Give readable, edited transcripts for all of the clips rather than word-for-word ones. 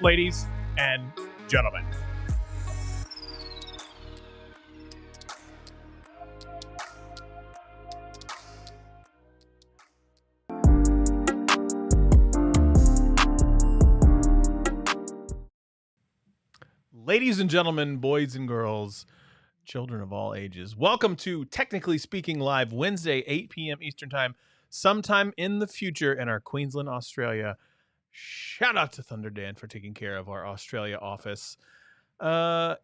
Ladies and gentlemen. Ladies and gentlemen, boys and girls, children of all ages, welcome to Technically Speaking Live, Wednesday, 8 p.m. Eastern Time, sometime in the future in our Queensland, Australia. Shout out to Thunder Dan for taking care of our Australia office.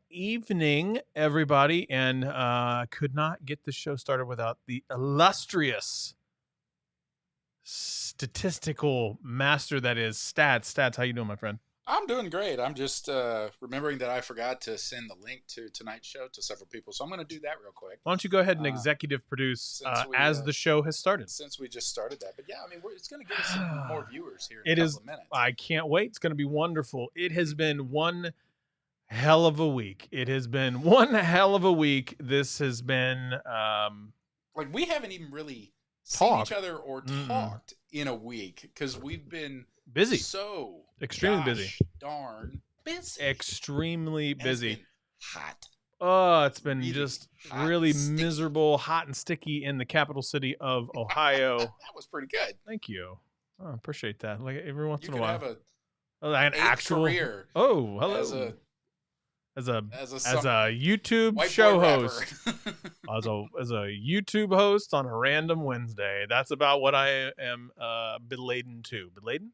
Evening, everybody, and could not get the show started without the illustrious statistical master that is Stats. Stats, how you doing, my friend? I'm doing great. I'm just remembering that I forgot to send the link to tonight's show to several people, so I'm going to do that real quick. Why don't you go ahead and executive produce as the show has started? Since we just started that. But yeah, I mean, it's going to give us some more viewers here in a couple of minutes. I can't wait. It's going to be wonderful. It has been one hell of a week. This has been... like, we haven't even really seen each other or talked in a week because we've been... busy. So extremely busy. Darn busy. Extremely busy. Hot. Oh, it's been really just hot, really sticky. miserable, hot and sticky in the capital city of Ohio. That was pretty good. Thank you. Oh, I appreciate that. Like every once in a You while. could an have actual career. Oh, hello. As a YouTube show host. as a YouTube host on a random Wednesday. That's about what I am beladen to. Beladen?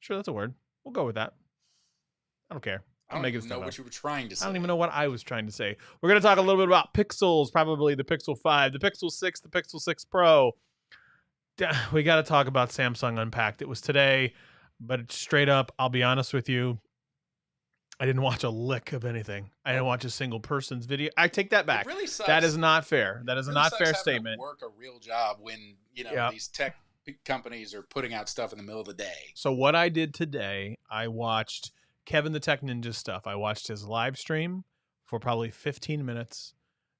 Sure, that's a word. We'll go with that. I don't care. I don't even know what you were trying to say. I don't even know what I was trying to say. We're going to talk a little bit about Pixels, probably the Pixel 5, the Pixel 6, the Pixel 6 Pro. We got to talk about Samsung Unpacked. It was today, but straight up, I'll be honest with you, I didn't watch a lick of anything. I didn't watch a single person's video. I take that back. It really sucks. That is not fair. That is a not fair statement. Work a real job when these tech companies are putting out stuff in the middle of the day. So what I did today, I watched Kevin the Tech Ninja stuff. I watched his live stream for probably 15 minutes,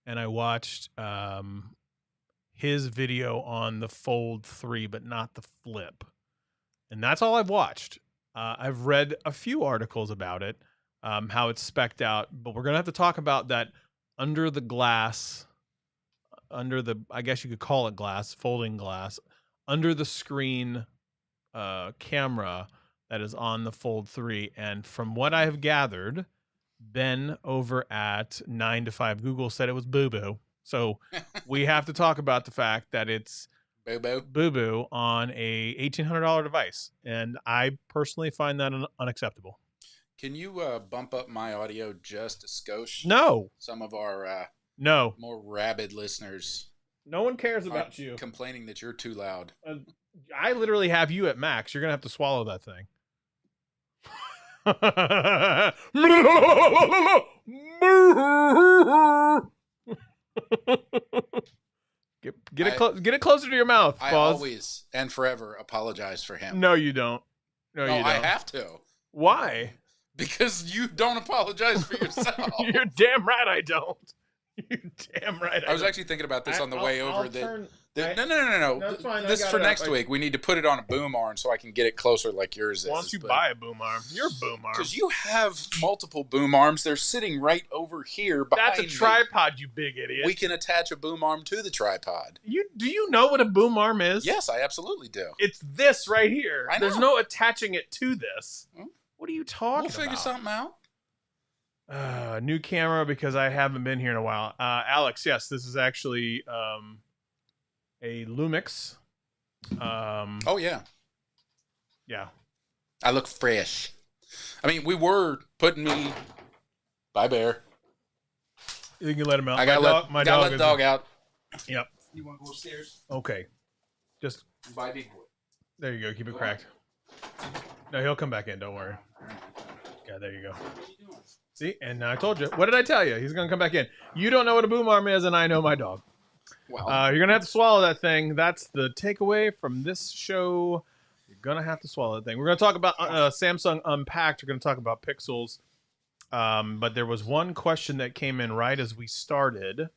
and I watched his video on the Fold 3, but not the Flip. And that's all I've watched. I've read a few articles about it. How it's spec'd out, but we're gonna have to talk about that under the glass, I guess you could call it glass, folding glass, under the screen camera that is on the Fold 3. And from what I have gathered, Ben over at 9 to 5 Google said it was boo-boo. So we have to talk about the fact that it's boo-boo on a $1,800 device, and I personally find that unacceptable. Can you bump up my audio just a skosh? No. Some of our more rabid listeners. No one cares about you. Complaining that you're too loud. I literally have you at max. You're going to have to swallow that thing. Get it closer to your mouth. I always and forever apologize for him. No, you don't. No, you don't. I have to. Why? Because you don't apologize for yourself. You're damn right I don't. You're damn right I was actually thinking about this on the way over. No. That's fine. This for next week. We need to put it on a boom arm so I can get it closer like yours is. Why don't you buy a boom arm? You're a boom arm. Because you have multiple boom arms. They're sitting right over here behind me. That's a tripod, you big idiot. We can attach a boom arm to the tripod. Do you know what a boom arm is? Yes, I absolutely do. It's this right here. I know. There's no attaching it to this. What are you talking about? We'll figure something out. New camera because I haven't been here in a while. Alex, yes, this is actually a Lumix. Oh, yeah. Yeah. I look fresh. I mean, we were putting me... Bye, Bear. You can let him out. I gotta let the dog out. Yep. You want to go upstairs? Okay. Just... Bye, big boy. There you go. Keep it cracked. No, he'll come back in. Don't worry. Yeah, there you go. See, and I told you. What did I tell you? He's going to come back in. You don't know what a boom arm is, and I know my dog. Well, you're going to have to swallow that thing. That's the takeaway from this show. You're going to have to swallow that thing. We're going to talk about Samsung Unpacked. We're going to talk about Pixels. But there was one question that came in right as we started.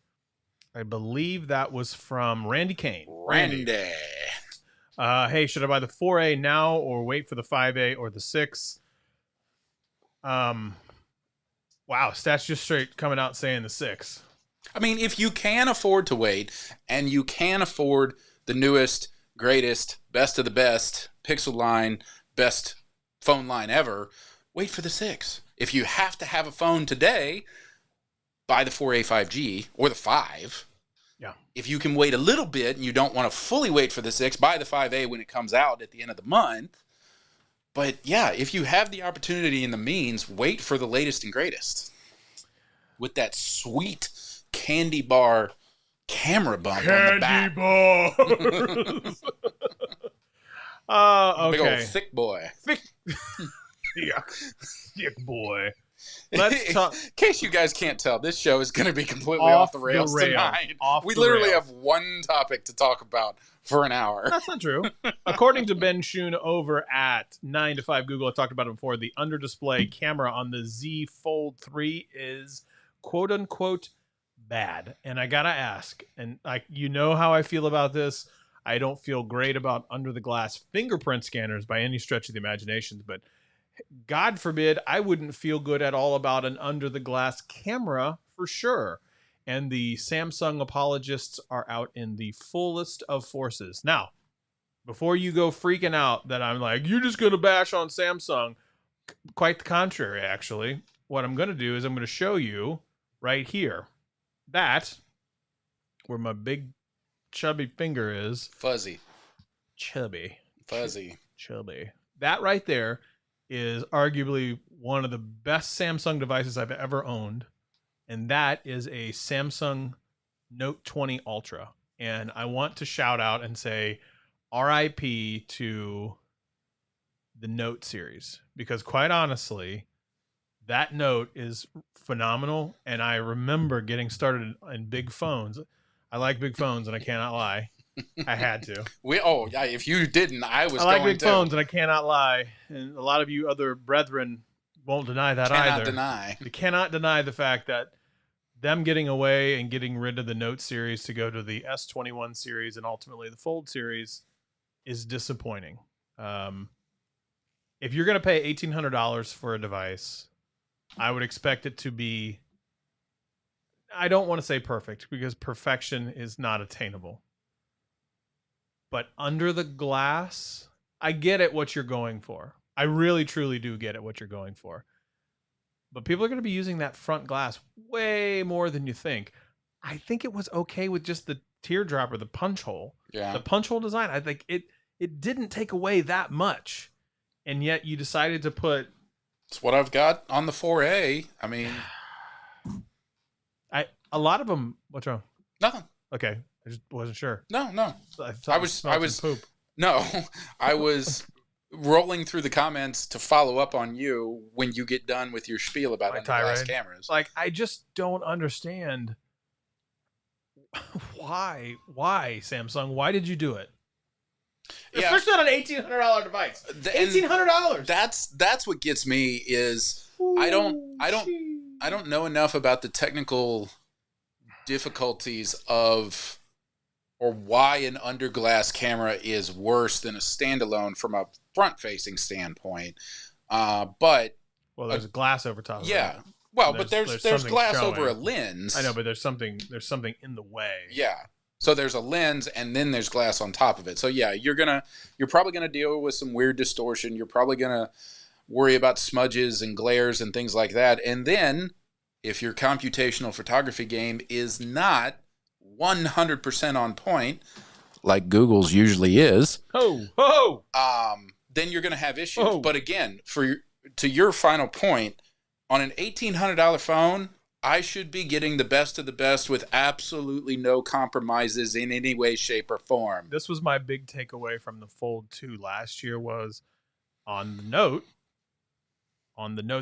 I believe that was from Randy Kane. Randy. Hey, should I buy the 4A now or wait for the 5A or the 6? Wow, stats just straight coming out saying the 6. I mean, if you can afford to wait and you can afford the newest, greatest, best of the best Pixel line, best phone line ever, wait for the 6. If you have to have a phone today, buy the 4A 5G or the 5. Yeah. If you can wait a little bit and you don't want to fully wait for the 6, buy the 5A when it comes out at the end of the month. But yeah, if you have the opportunity and the means, wait for the latest and greatest. With that sweet candy bar camera bump on the back. Bars. Okay. Big old thick boy. Thick. Yeah. Thick boy. Let's talk. In case you guys can't tell, this show is going to be completely off the rails tonight. We literally have one topic to talk about for an hour. That's not true. According to Ben Schoen over at 9 to 5 Google, I talked about it before, the under display camera on the Z Fold 3 is quote unquote bad. And I gotta ask, and you know how I feel about this. I don't feel great about under the glass fingerprint scanners by any stretch of the imagination, but God forbid I wouldn't feel good at all about an under the glass camera for sure. And the Samsung apologists are out in the fullest of forces. Now, before you go freaking out that I'm like, you're just going to bash on Samsung, quite the contrary, actually. What I'm going to do is I'm going to show you right here that where my big chubby finger is. Fuzzy. Chubby. Fuzzy. Chubby. That right there is arguably one of the best Samsung devices I've ever owned. And that is a Samsung Note 20 Ultra. And I want to shout out and say RIP to the Note series. Because quite honestly, that Note is phenomenal. And I remember getting started in big phones. I like big phones, and I cannot lie. I had to. Yeah, if you didn't, I was I like going big to. phones, and I cannot lie. And a lot of you other brethren won't deny that either. You cannot deny the fact that them getting away and getting rid of the Note series to go to the S21 series and ultimately the Fold series is disappointing. If you're going to pay $1,800 for a device, I would expect it to be, I don't want to say perfect because perfection is not attainable. But under the glass, I get it what you're going for. I really, truly do get it what you're going for. But people are going to be using that front glass way more than you think. I think it was okay with just the teardrop or the punch hole. Yeah. The punch hole design, I think it didn't take away that much. And yet you decided to put... It's what I've got on the 4A. I mean... A lot of them... What's wrong? Nothing. Okay. I just wasn't sure. No. I was poop. No, I was rolling through the comments to follow up on you when you get done with your spiel about under-glass cameras. Like, I just don't understand why Samsung? Why did you do it? Yeah. Especially on an $1,800 device. $1,800. That's what gets me is I don't know enough about the technical difficulties of or why an under-glass camera is worse than a standalone from a front-facing standpoint. But there's glass over top of it. Yeah. Well, but there's glass showing over a lens. I know, but there's something in the way. Yeah. So there's a lens and then there's glass on top of it. So yeah, you're probably gonna deal with some weird distortion. You're probably gonna worry about smudges and glares and things like that. And then if your computational photography game is not 100% on point, like Google's usually is, then you're going to have issues. But again, to your final point, on an $1,800 phone, I should be getting the best of the best with absolutely no compromises in any way, shape, or form. This was my big takeaway from the Fold 2 last year was on the Note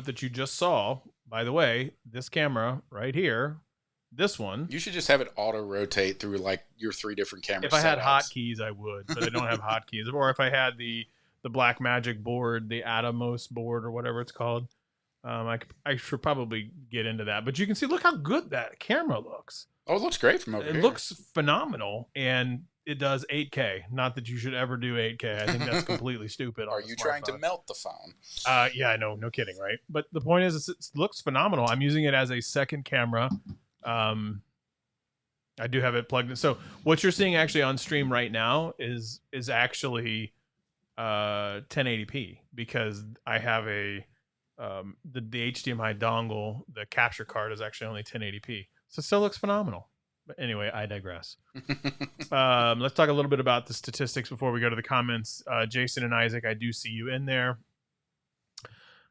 that you just saw. By the way, this camera right here, this one. You should just have it auto rotate through like your 3 different cameras. If I had hotkeys, I would, but I don't have hotkeys. Or if I had the Blackmagic board, the Atomos board, or whatever it's called, I should probably get into that. But you can see, look how good that camera looks. Oh, it looks great from over here. It looks phenomenal, and It does 8K. Not that you should ever do 8K. I think that's completely stupid. Are you trying to melt the phone? Yeah, I know. No kidding, right? But the point is, it looks phenomenal. I'm using it as a second camera. I do have it plugged in. So what you're seeing actually on stream right now is actually 1080p, because I have a the HDMI dongle. The capture card is actually only 1080p, so it still looks phenomenal. But anyway, I digress. Let's talk a little bit about the statistics before we go to the comments. Jason and Isaac, I do see you in there.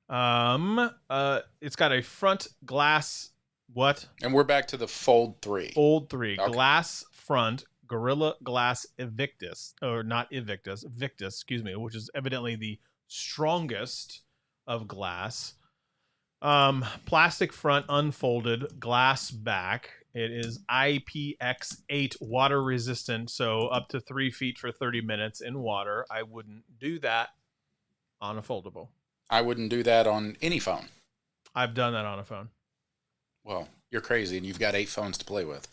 It's got a front glass. What? And we're back to the Fold 3. Fold 3. Okay. Glass front, Gorilla Glass Invictus. Or not Invictus, Victus, excuse me, which is evidently the strongest of glass. Plastic front, unfolded, glass back. It is IPX8 water resistant, so up to 3 feet for 30 minutes in water. I wouldn't do that on a foldable. I wouldn't do that on any phone. I've done that on a phone. Well, you're crazy, and you've got 8 phones to play with.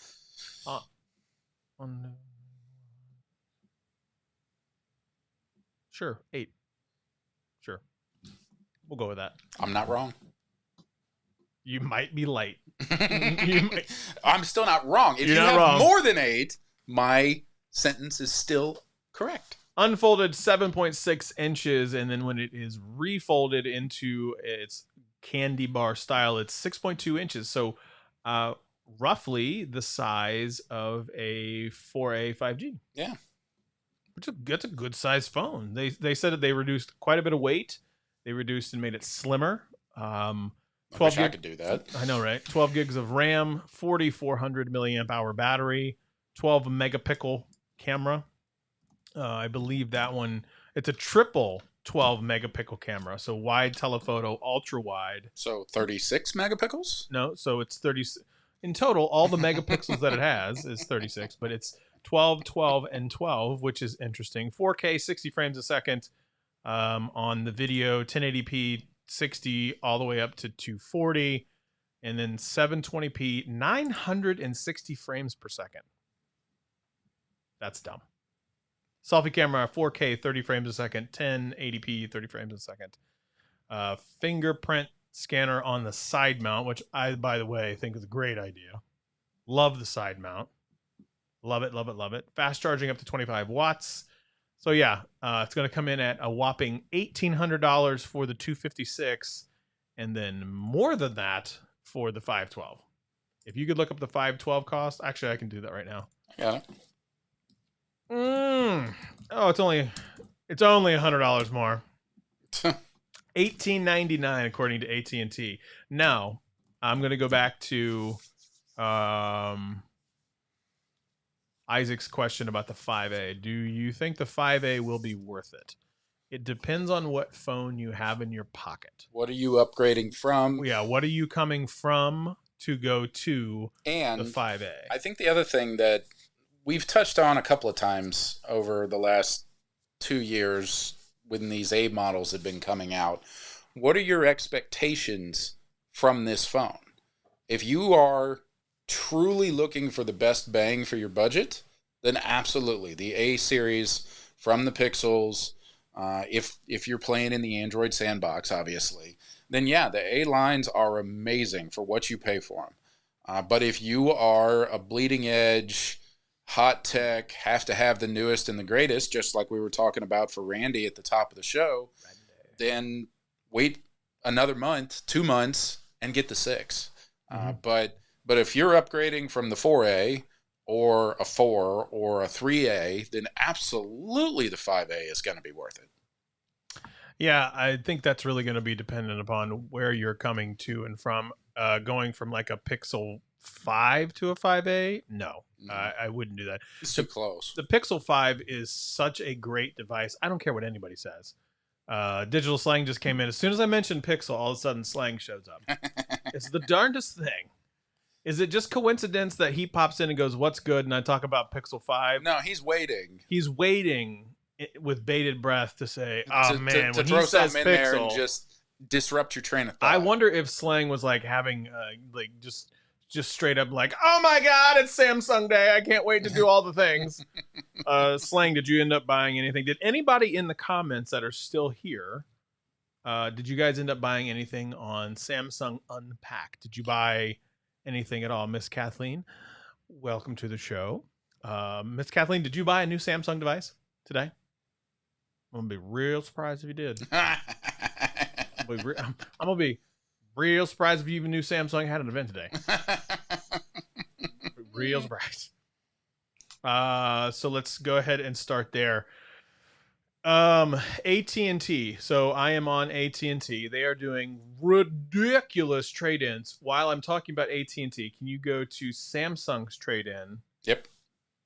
Sure, 8. Sure. We'll go with that. I'm not wrong. You might be late. I'm still not wrong. If you have more than 8, my sentence is still correct. Unfolded 7.6 inches, and then when it is refolded into its candy bar style, it's 6.2 inches. So roughly the size of a 4A 5G. Yeah. That's a good size phone. They said that they reduced quite a bit of weight. They reduced and made it slimmer. 12 I could do that. I know, right? 12 gigs of RAM, 4,400 milliamp hour battery, 12 megapixel camera. I believe that one, it's a triple 12 megapixel camera. So wide telephoto, ultra wide. So 36 megapixels? No, so it's 30. In total, all the megapixels that it has is 36, but it's 12, 12, and 12, which is interesting. 4K, 60 frames a second on the video, 1080p, 60 all the way up to 240, and then 720p, 960 frames per second. That's dumb. Selfie camera, 4K, 30 frames a second, 1080p, 30 frames a second. Fingerprint scanner on the side mount, which I, by the way, think is a great idea. Love the side mount. Love it, love it, love it. Fast charging up to 25 watts. So yeah, it's going to come in at a whopping $1,800 for the 256, and then more than that for the 512. If you could look up the 512 cost, actually I can do that right now. Yeah. Oh, it's only $100 more. $18.99 according to AT&T. Now, I'm going to go back to Isaac's question about the 5A. Do you think the 5A will be worth it? It depends on what phone you have in your pocket. What are you upgrading from? Yeah, what are you coming from to go to and the 5A? I think the other thing that we've touched on a couple of times over the last 2 years when these A models have been coming out, what are your expectations from this phone? If you are truly looking for the best bang for your budget, then absolutely the A series from the Pixels. If you're playing in the Android sandbox, obviously, then yeah, the A lines are amazing for what you pay for them. But if you are a bleeding edge, hot tech, have to have the newest and the greatest, just like we were talking about for Randy at the top of the show, then wait another month, 2 months, and get the 6. But if you're upgrading from the 4A or a 4 or a 3A, then absolutely the 5A is going to be worth it. Yeah, I think that's really going to be dependent upon where you're coming to and from. Going from like a Pixel 5 to a 5A, no, I wouldn't do that. It's too close. The Pixel 5 is such a great device. I don't care what anybody says. Digital Slang just came in. As soon as I mentioned Pixel, all of a sudden Slang shows up. It's the darndest thing. Is it just coincidence that he pops in and goes, "What's good?" and I talk about Pixel 5? No, he's waiting. He's waiting with bated breath to say, "Oh man," to when throw he says something in there and Pixel, just disrupt your train of thought. I wonder if Slang was like having just just straight up like, oh my God, it's Samsung Day. I can't wait to do all the things. Slang, did you end up buying anything? Did anybody in the comments that are still here, did you guys end up buying anything on Samsung Unpacked? Did you buy anything at all? Miss Kathleen, welcome to the show. Miss Kathleen, did you buy a new Samsung device today? I'm going to be real surprised if you did. I'm going to be real surprised if you even knew Samsung had an event today. Real surprised. So let's go ahead and start there. AT&T. So I am on AT&T. They are doing ridiculous trade-ins. While I'm talking about AT&T, can you go to Samsung's trade-in? Yep.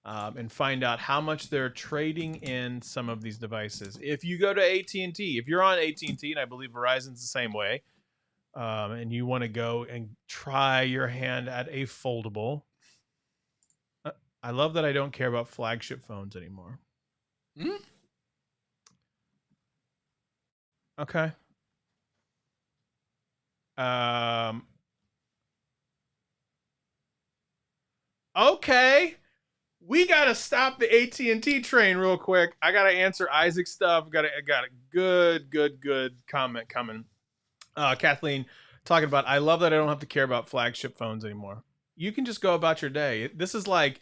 And find out how much they're trading in some of these devices. If you go to AT&T, if you're on AT&T, and I believe Verizon's the same way, and you want to go and try your hand at a foldable, I love that I don't care about flagship phones anymore. Okay. Okay. We gotta stop the AT&T train real quick. I gotta answer Isaac's stuff. Got a good comment coming. Kathleen talking about, I love that I don't have to care about flagship phones anymore. You can just go about your day. This is like,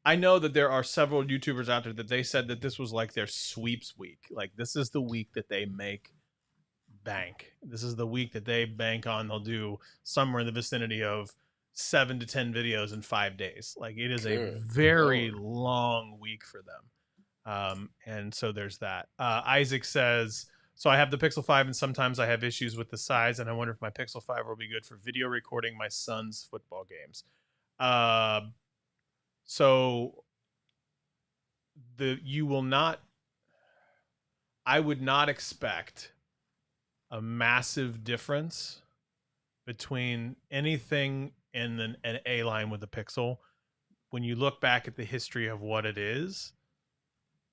I know that there are several YouTubers out there that they said that this was like their sweeps week. Like, this is the week that they make bank. This is the week that they bank on. They'll do somewhere in the vicinity of 7 to 10 videos in 5 days. Like, it is a very long week for them. And so there's that. Isaac says, so I have the Pixel 5 and sometimes I have issues with the size and I wonder if my Pixel 5 will be good for video recording my son's football games. So you will not, I would not expect a massive difference between anything in an A line with a Pixel. When you look back at the history of what it is,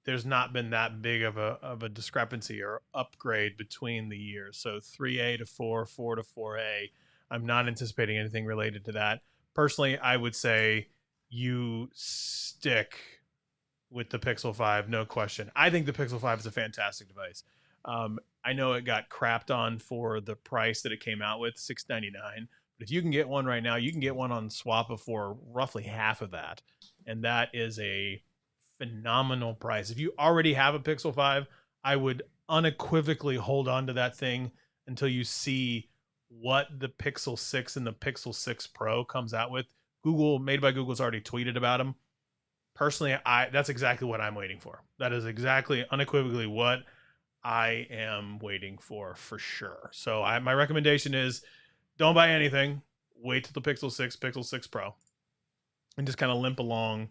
there's not been that big of a discrepancy or upgrade between the years. So 3A to 4, 4 to 4A, I'm not anticipating anything related to that. Personally, I would say you stick with the Pixel 5, no question. I think the Pixel 5 is a fantastic device. I know it got crapped on for the price that it came out with, $699. But if you can get one right now, you can get one on Swappa for roughly half of that. And that is a phenomenal price. If you already have a Pixel 5, I would unequivocally hold on to that thing until you see what the Pixel 6 and the Pixel 6 Pro comes out with. Google, Made by Google's already tweeted about them. Personally, that's exactly what I'm waiting for. That is exactly, unequivocally what I am waiting for sure. So my recommendation is don't buy anything. Wait till the Pixel 6, Pixel 6 Pro, and just kind of limp along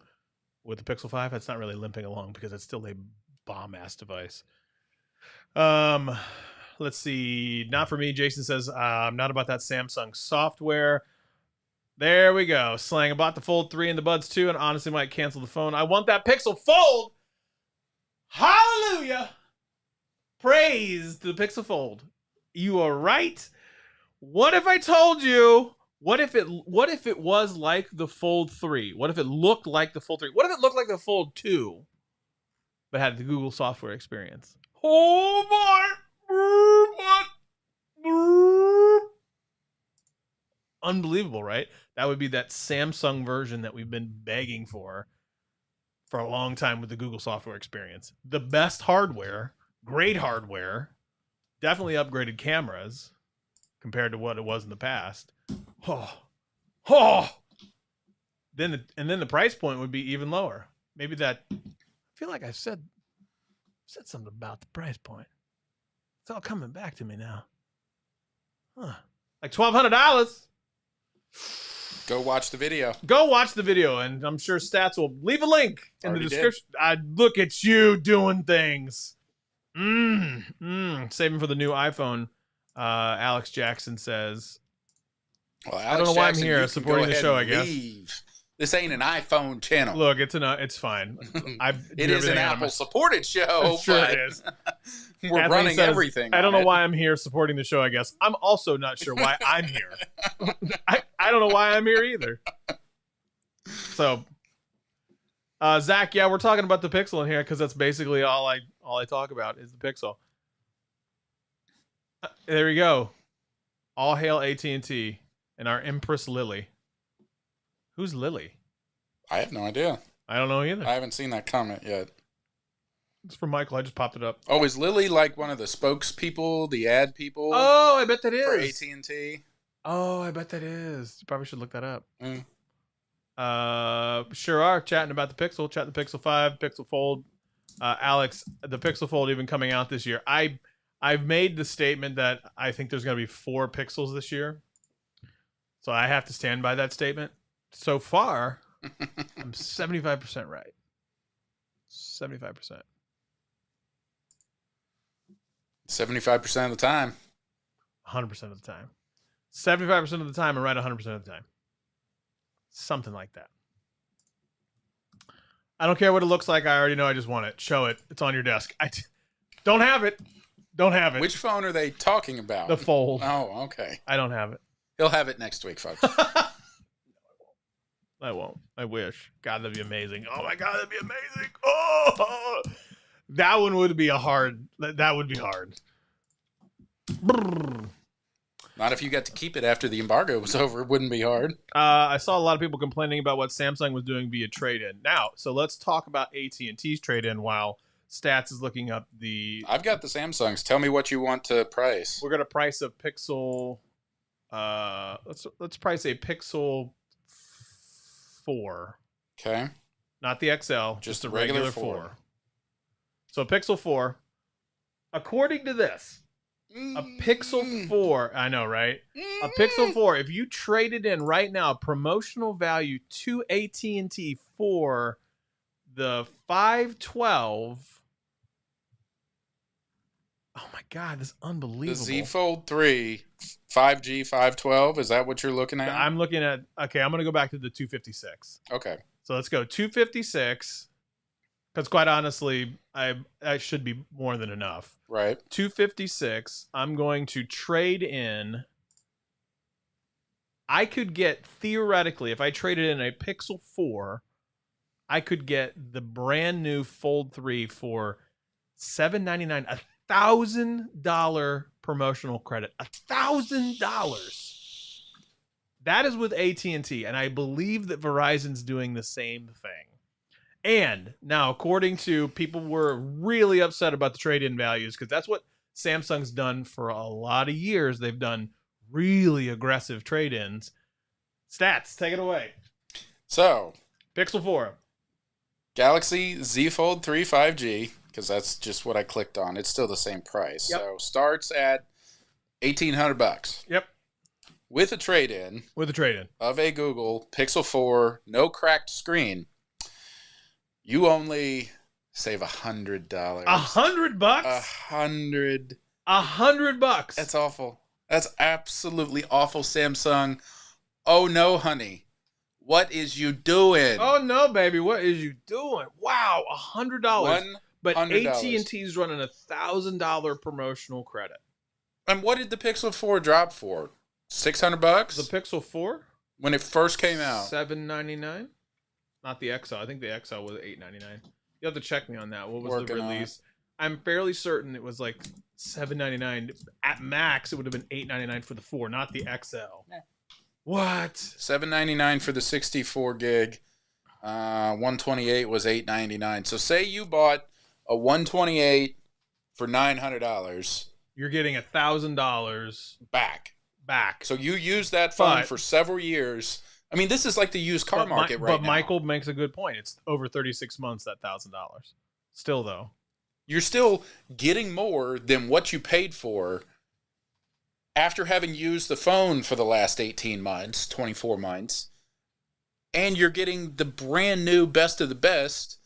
with the Pixel 5. That's not really limping along because it's still a bomb-ass device. Let's see. Not for me. Jason says, I'm not about that Samsung software. There we go. Slang. I bought the Fold 3 and the Buds 2 and honestly might cancel the phone. I want that Pixel Fold. Hallelujah. Praise to the Pixel Fold. You are right. What if I told you? What if it was like the Fold 3? What if it looked like the Fold 3? What if it looked like the Fold 2, but had the Google software experience? Oh my! Unbelievable, right? That would be that Samsung version that we've been begging for a long time with the Google software experience. The best hardware, great hardware, definitely upgraded cameras compared to what it was in the past. Then the price point would be even lower. Maybe that. I feel like I said something about the price point. It's all coming back to me now. Like $1,200. Go watch the video. Go watch the video, and I'm sure Stats will leave a link in the description. I look at you doing things. Saving for the new iPhone. Alex Jackson says, well, Alex I don't know why Jackson, I'm here supporting the show, I guess. Leave. This ain't an iPhone channel. Look, it's fine. It is an Apple-supported show. Sure it is. We're Kathleen running says, everything. I don't on know it. why I'm here supporting the show, I guess. I'm also not sure why I'm here. I don't know why I'm here either. So, Zach, yeah, we're talking about the Pixel in here because that's basically all I talk about is the Pixel. There we go. All hail AT&T and our Empress Lily. Who's Lily? I have no idea. I don't know either. I haven't seen that comment yet. It's from Michael. I just popped it up. Oh, is Lily like one of the spokespeople, the ad people? Oh, I bet that is. For AT&T? Oh, I bet that is. You probably should look that up. Mm. Sure are chatting about the Pixel. Chat the Pixel 5, Pixel Fold. Alex, the Pixel Fold even coming out this year. I've made the statement that I think there's going to be 4 Pixels this year. So I have to stand by that statement. So far, I'm 75% right. 75%. 75% of the time. 100% of the time. 75% of the time and right 100% of the time. Something like that. I don't care what it looks like. I already know I just want it. Show it. It's on your desk. Don't have it. Don't have it. Which phone are they talking about? The Fold. Oh, okay. I don't have it. He'll have it next week, folks. I won't. I wish. God, that'd be amazing. Oh my God, that'd be amazing. Oh, that one would be that would be hard. Brrr. Not if you got to keep it after the embargo was over. It wouldn't be hard. I saw a lot of people complaining about what Samsung was doing via trade-in. Now, so let's talk about AT&T's trade-in while Stats is looking up the... I've got the Samsungs. Tell me what you want to price. We're going to price a Pixel... let's price a Pixel 4. Okay. Not the XL, just a regular 4. So Pixel 4, according to this, a Pixel 4, I know, right? A Pixel 4, if you traded in right now, promotional value to AT&T for the 512. Oh my God, this is unbelievable. The Z Fold 3, 5G 512, is that what you're looking at? I'm looking at, okay, I'm going to go back to the 256. Okay. So let's go 256, because quite honestly, I should be more than enough. Right. 256, I'm going to trade in. I could get, theoretically, if I traded in a Pixel 4, I could get the brand new Fold 3 for $799, $1,000 promotional credit. $1,000. That is with AT&T, and I believe that Verizon's doing the same thing. And now, according to people, were really upset about the trade-in values because that's what Samsung's done for a lot of years. They've done really aggressive trade-ins. Stats, take it away. So, Pixel 4. Galaxy Z Fold 3 5G, because that's just what I clicked on. It's still the same price. Yep. So, starts at $1,800. Yep. With a trade-in. With a trade-in. Of a Google Pixel 4, no cracked screen. You only save $100. $100? $100. $100. That's awful. That's absolutely awful, Samsung. Oh no, honey. What is you doing? Oh no, baby. What is you doing? Wow, $100. But AT&T's running $1,000 promotional credit. And what did the Pixel 4 drop for? $600? The Pixel 4? When it first came out. $799? Not the XL. I think the XL was $899. You have to check me on that. What was the release? I'm fairly certain it was like $799. At max, it would have been $899 for the 4, not the XL. Yeah. What? $799 for the 64 gig. 128 was $899. So say you bought a 128 for $900. You're getting $1,000 back. So you used that phone for several years. I mean, this is like the used car market right now. But Michael makes a good point. It's over 36 months, that $1,000. Still, though. You're still getting more than what you paid for after having used the phone for the last 18 months, 24 months. And you're getting the brand new best of the best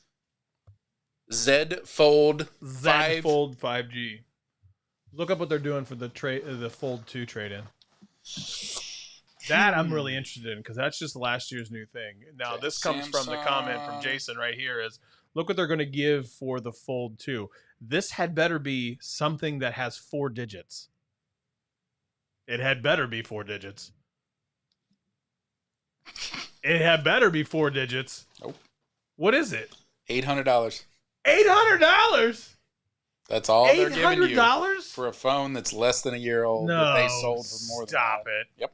Z Fold 5G. Look up what they're doing for the Fold 2 trade-in. That I'm really interested in because that's just last year's new thing. Now, this comes from the comment from Jason right here is, look what they're going to give for the Fold 2. This had better be something that has 4 digits. It had better be 4 digits. It had better be 4 digits. Nope. What is it? $800. $800. That's all they're giving you $800 for a phone that's less than a year old No, that they sold for more than that. Stop it. Yep.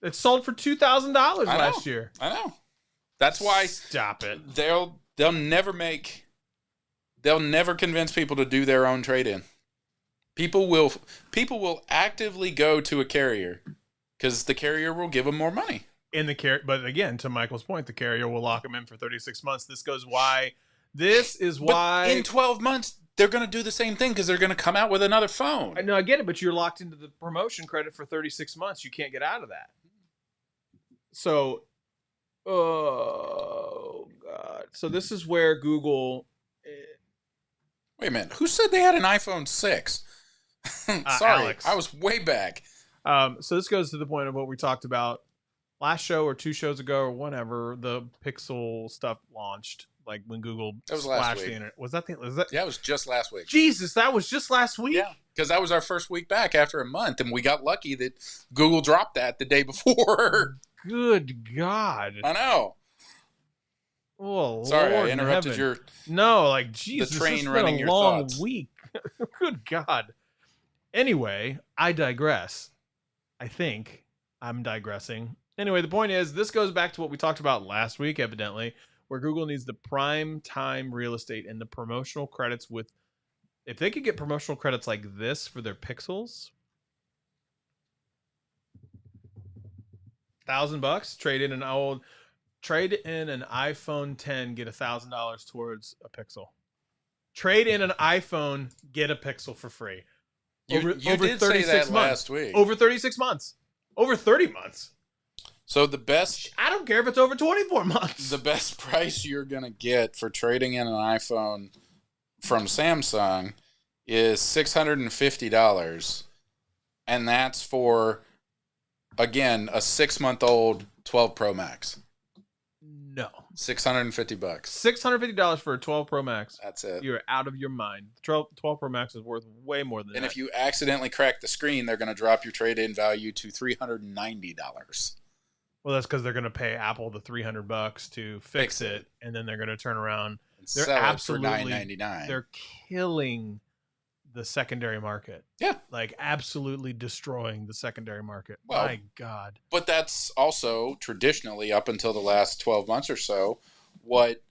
It sold for $2,000 last year. I know. That's why Stop it. they'll never convince people to do their own trade-in. People will actively go to a carrier because the carrier will give them more money. But again, to Michael's point, the carrier will lock them in for 36 months. This is why in 12 months they're going to do the same thing because they're going to come out with another phone. No, I get it, but you're locked into the promotion credit for 36 months. You can't get out of that. So, oh God. So this is where Google. Wait a minute. Who said they had an iPhone 6? Sorry, Alex. I was way back. So this goes to the point of what we talked about last show or 2 shows ago or whenever the Pixel stuff launched. Like when Google splashed the internet. Was that? Yeah, it was just last week. Jesus, that was just last week? Yeah, because that was our first week back after a month, and we got lucky that Google dropped that the day before. Good God. I know. Oh, sorry, Lord I interrupted in your. No, like Jesus, the train this has running been a your long thoughts. week. Good God. Anyway, I digress. I think I'm digressing. Anyway, the point is, this goes back to what we talked about last week, evidently, where Google needs the prime time real estate and the promotional credits with. If they could get promotional credits like this for their Pixels, $1,000, trade in an iPhone 10, get $1,000 towards a Pixel. Trade in an iPhone, get a Pixel for free. You did say that last week. Over 36 months. Over 30 months. So the best. I don't care if it's over 24 months. The best price you're going to get for trading in an iPhone from Samsung is $650. And that's for, again, a 6-month-old 12 Pro Max. No. $650. $650 for a 12 Pro Max. That's it. You're out of your mind. 12 Pro Max is worth way more than that. And if you accidentally crack the screen, they're going to drop your trade-in value to $390. Well, that's because they're going to pay Apple the $300 to fix it, and then they're going to turn around. They're absolutely for $999. They're killing the secondary market. Yeah, like absolutely destroying the secondary market. Well, my God. But that's also traditionally up until the last 12 months or so what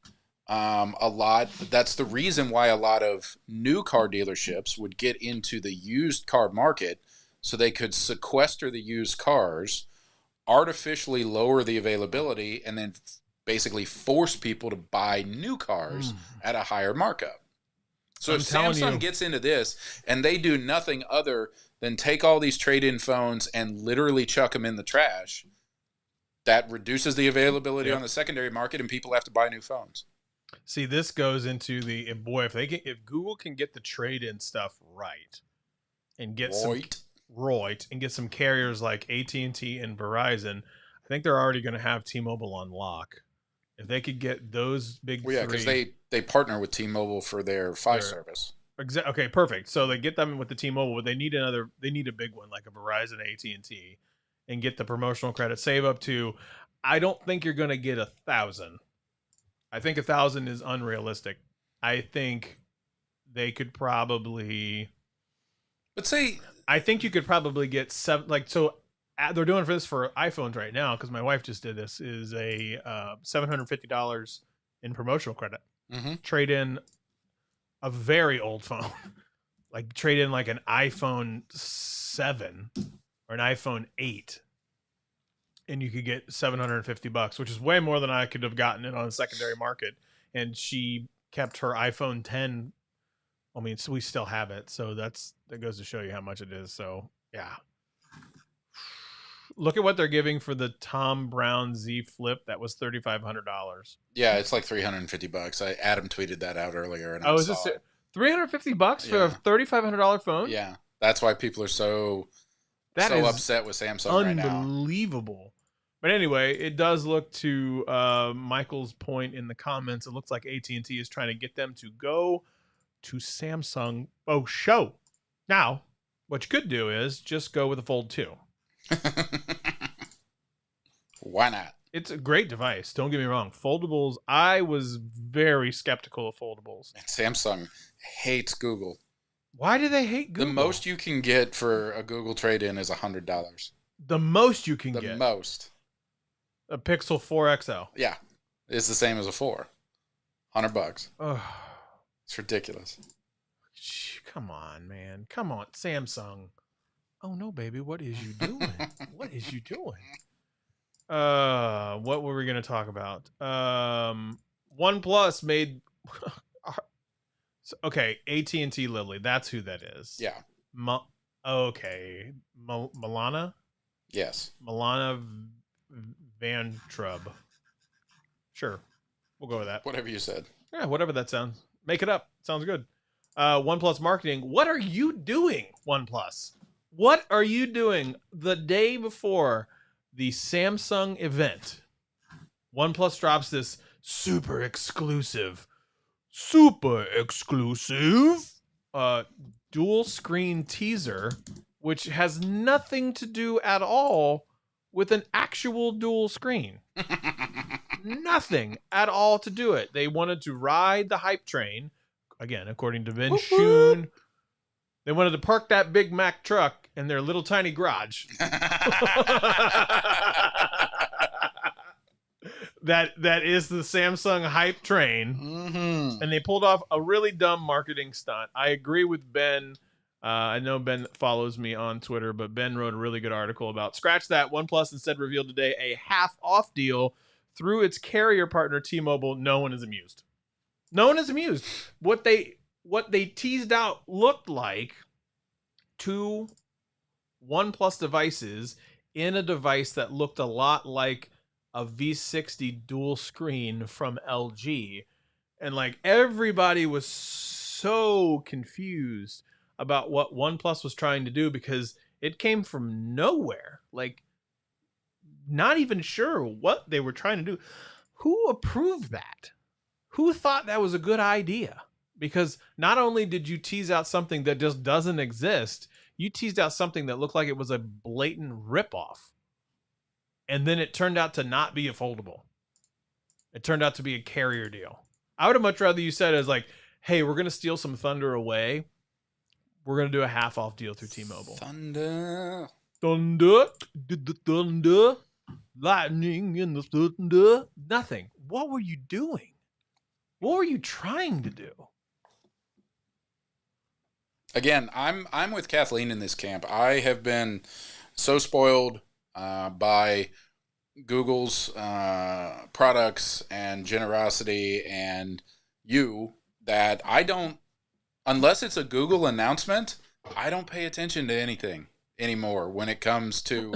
that's the reason why a lot of new car dealerships would get into the used car market so they could sequester the used cars, artificially lower the availability, and then basically force people to buy new cars at a higher markup. So if Samsung gets into this and they do nothing other than take all these trade-in phones and literally chuck them in the trash, that reduces the availability on the secondary market and people have to buy new phones. See, this goes into if Google can get the trade-in stuff right and get some carriers like AT&T and Verizon, I think they're already going to have T-Mobile on lock. If they could get those big three, because they partner with T-Mobile for their service. Okay, perfect. So they get them with the T-Mobile, but they need a big one like a Verizon, AT&T, and get the promotional credit. Save up to, I don't think you're going to get 1,000. I think 1,000 is unrealistic. I think they could probably. I think you could probably get 7. They're doing this for iPhones right now because my wife just did this. Is a $750 in promotional credit. Mm-hmm. Trade in a very old phone, like trade in like an iPhone 7 or an iPhone 8, and you could get $750, which is way more than I could have gotten it on the secondary market. And she kept her iPhone 10. I mean, so we still have it, so that goes to show you how much it is. So yeah. Look at what they're giving for the Tom Brown Z Flip. That was $3,500. Yeah, it's like $350. Adam tweeted that out earlier, and is this $350 for a $3,500 phone? Yeah, that's why people are so upset with Samsung right now. Unbelievable. But anyway, it does look to Michael's point in the comments. It looks like AT&T is trying to get them to go to Samsung. Oh, show. Now, what you could do is just go with the Fold 2. Why not? It's a great device. Don't get me wrong. Foldables, I was very skeptical of foldables. And Samsung hates Google. Why do they hate Google? The most you can get for a Google trade-in is $100. The most you can The get. most. A Pixel 4 XL. Yeah. It's the same as a 4. $100. Ugh. It's ridiculous. Come on, man. Come on, Samsung. Oh no, baby. What is you doing? What is you doing? What were we gonna talk about? OnePlus made okay, AT&T Lily. That's who that is. Yeah. Okay. Milana? Yes. Milana Van Trub. Sure. We'll go with that. Whatever you said. Yeah, whatever that sounds. Make it up. Sounds good. OnePlus marketing. What are you doing, OnePlus? What are you doing the day before the Samsung event? OnePlus drops this super exclusive dual screen teaser, which has nothing to do at all with an actual dual screen. Nothing at all to do it. They wanted to ride the hype train. Again, according to Vin Schoon, they wanted to park that Big Mac truck in their little tiny garage. that is the Samsung hype train. Mm-hmm. And they pulled off a really dumb marketing stunt. I agree with Ben. I know Ben follows me on Twitter, but Ben wrote a really good article about scratch that. OnePlus instead revealed today a half-off deal through its carrier partner T-Mobile. No one is amused. No one is amused. What they teased out looked like two OnePlus devices in a device that looked a lot like a V60 dual screen from LG. And like everybody was so confused about what OnePlus was trying to do because it came from nowhere. Like, not even sure what they were trying to do. Who approved that? Who thought that was a good idea? Because not only did you tease out something that just doesn't exist, you teased out something that looked like it was a blatant ripoff. And then it turned out to not be a foldable. It turned out to be a carrier deal. I would have much rather you said as like, hey, we're going to steal some thunder away. We're going to do a half-off deal through T-Mobile. Thunder. Thunder. Lightning in the thunder. Nothing. What were you doing? What were you trying to do? Again, I'm with Kathleen in this camp. I have been so spoiled by Google's products and generosity and that I don't, unless it's a Google announcement, I don't pay attention to anything anymore when it comes to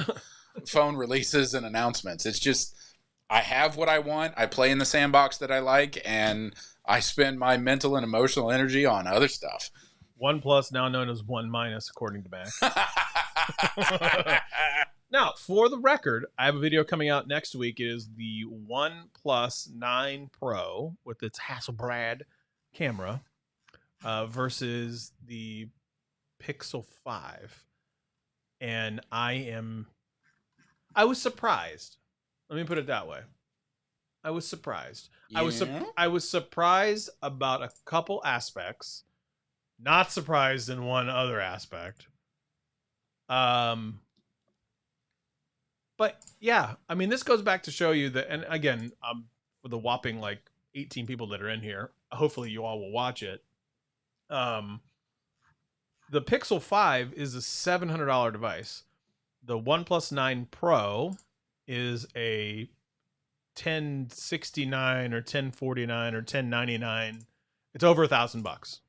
phone releases and announcements. It's just, I have what I want. I play in the sandbox that I like, and I spend my mental and emotional energy on other stuff. OnePlus, now known as One Minus, according to Mac. Now, for the record, I have a video coming out next week. It is the OnePlus 9 Pro with its Hasselblad camera versus the Pixel 5. And I was surprised. Let me put it that way. I was surprised. Yeah. I was surprised about a couple aspects. Not surprised in one other aspect. But yeah, I mean, this goes back to show you that, and again, for the whopping like 18 people that are in here, hopefully you all will watch it. The Pixel 5 is a $700 device. The OnePlus 9 Pro is a $1,069 or $1,049 or $1,099. It's over $1,000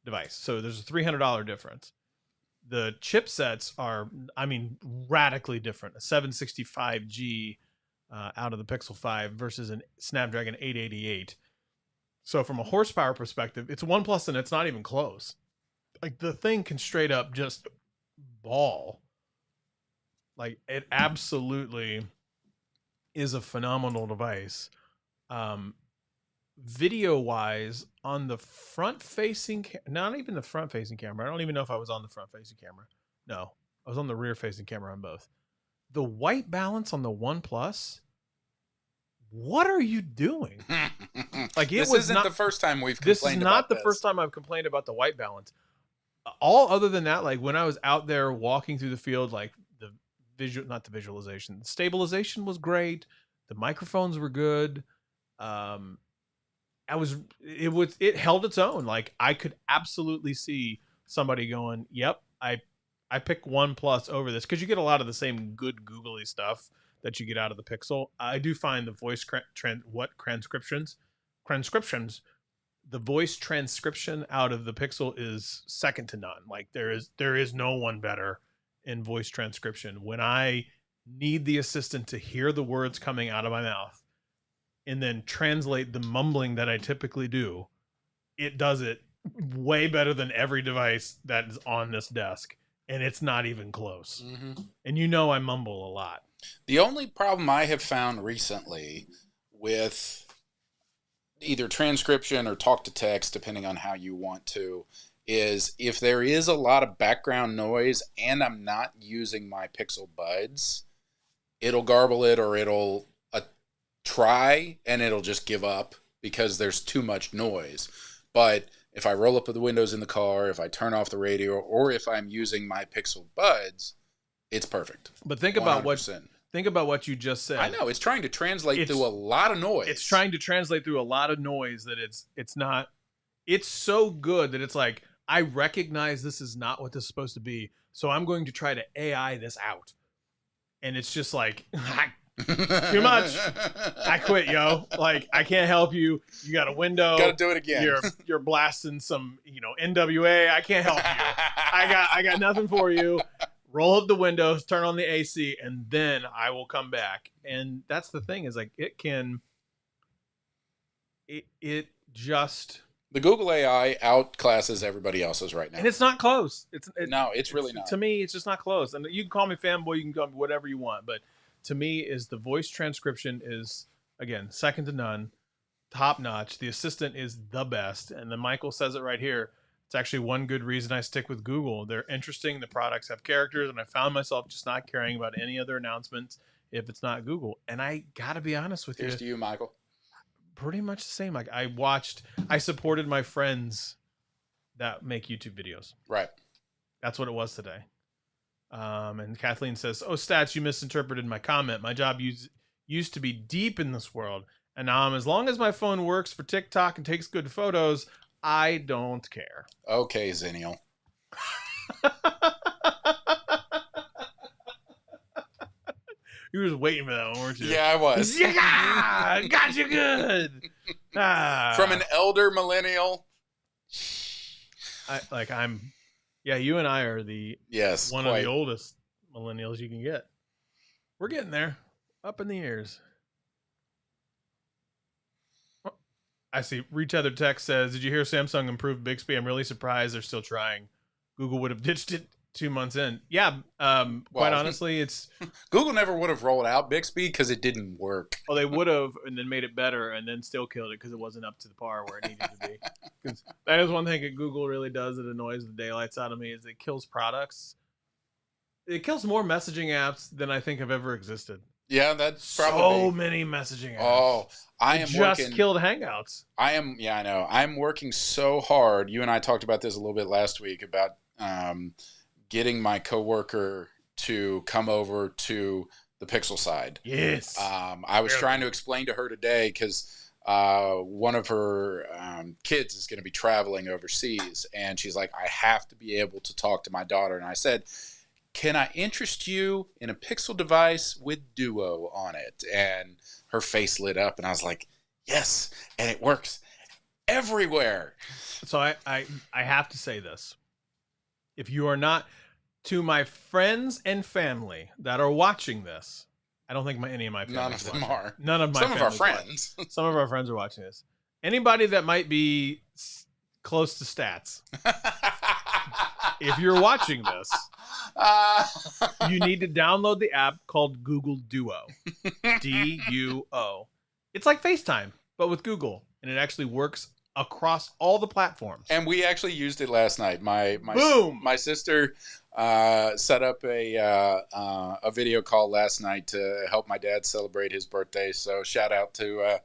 device. So there's a $300 difference. The chipsets are, I mean, radically different. A 765G out of the Pixel 5 versus a Snapdragon 888. So from a horsepower perspective, it's OnePlus and it's not even close. Like the thing can straight up just ball. Like it absolutely is a phenomenal device. video wise on the front facing, not even the front facing camera. I don't even know if I was on the front facing camera. No, I was on the rear facing camera on both. The white balance on the OnePlus. What are you doing? Like, it this was isn't not the first time we've this is complained not about the this. first time I've complained about the white balance. All other than that, like when I was out there walking through the field, like the visual, not the visualization, the stabilization was great. The microphones were good. It held its own. Like I could absolutely see somebody going, "Yep, I pick OnePlus over this," because you get a lot of the same good googly stuff that you get out of the Pixel. I do find the voice transcriptions, the voice transcription out of the Pixel is second to none. Like there is no one better in voice transcription. When I need the assistant to hear the words coming out of my mouth and then translate the mumbling that I typically do, it does it way better than every device that is on this desk. And it's not even close. Mm-hmm. And you know I mumble a lot. The only problem I have found recently with either transcription or talk to text, depending on how you want to, is if there is a lot of background noise and I'm not using my Pixel Buds, it'll garble it, or it'll try and it'll just give up because there's too much noise. But if I roll up the windows in the car, if I turn off the radio, or if I'm using my Pixel Buds, it's perfect. But think about what you just said. I know it's trying to translate through a lot of noise. It's trying to translate through a lot of noise that it's not. It's so good that it's like, I recognize this is not what this is supposed to be, so I'm going to try to AI this out. And it's just like, too much. I quit, yo. Like, I can't help you. You got a window. Got to do it again. You're blasting some, NWA. I can't help you. I got nothing for you. Roll up the windows, turn on the AC, and then I will come back. And that's the thing, is like it just, the Google AI outclasses everybody else's right now. and it's not close. It's really not. To me, it's just not close. And you can call me fanboy, you can call me whatever you want, but to me, is the voice transcription is, again, second to none, top notch. The assistant is the best. And then Michael says it right here. It's actually one good reason I stick with Google. They're interesting. The products have characters. And I found myself just not caring about any other announcements if it's not Google. And I got to be honest with you. Here's to you, Michael. Pretty much the same. Like I supported my friends that make YouTube videos. Right. That's what it was today. And Kathleen says, "Oh, Stats, you misinterpreted my comment. My job used to be deep in this world. And now as long as my phone works for TikTok and takes good photos, I don't care." Okay, Xennial. You were just waiting for that one, weren't you? Yeah, I was. Yeah, got you good. From an elder millennial. You and I are of the oldest millennials you can get. We're getting there. Up in the years. I see. Retethered Tech says, "Did you hear Samsung improved Bixby? I'm really surprised they're still trying. Google would have ditched it 2 months in." Yeah. Quite honestly, it's Google never would have rolled out Bixby because it didn't work. Well, they would have, and then made it better, and then still killed it because it wasn't up to the par where it needed to be. Because that is one thing that Google really does that annoys the daylights out of me, is it kills products. It kills more messaging apps than I think have ever existed. Yeah, that's probably so many messaging apps. Oh, killed Hangouts. I know. I'm working so hard. You and I talked about this a little bit last week about getting my coworker to come over to the Pixel side. Yes. I was trying to explain to her today because one of her kids is going to be traveling overseas, and she's like, "I have to be able to talk to my daughter." And I said, "Can I interest you in a Pixel device with Duo on it?" And her face lit up, and I was like, "Yes," and it works everywhere. So I have to say this. If you are not, to my friends and family that are watching this, I don't think any of my family. None of them are. None of my Some of our friends. Some of our friends are watching this. Anybody that might be close to Stats. If you're watching this, you need to download the app called Google Duo. Duo. It's like FaceTime, but with Google. and it actually works across all the platforms. And we actually used it last night. Boom! My sister set up a video call last night to help my dad celebrate his birthday. So shout out to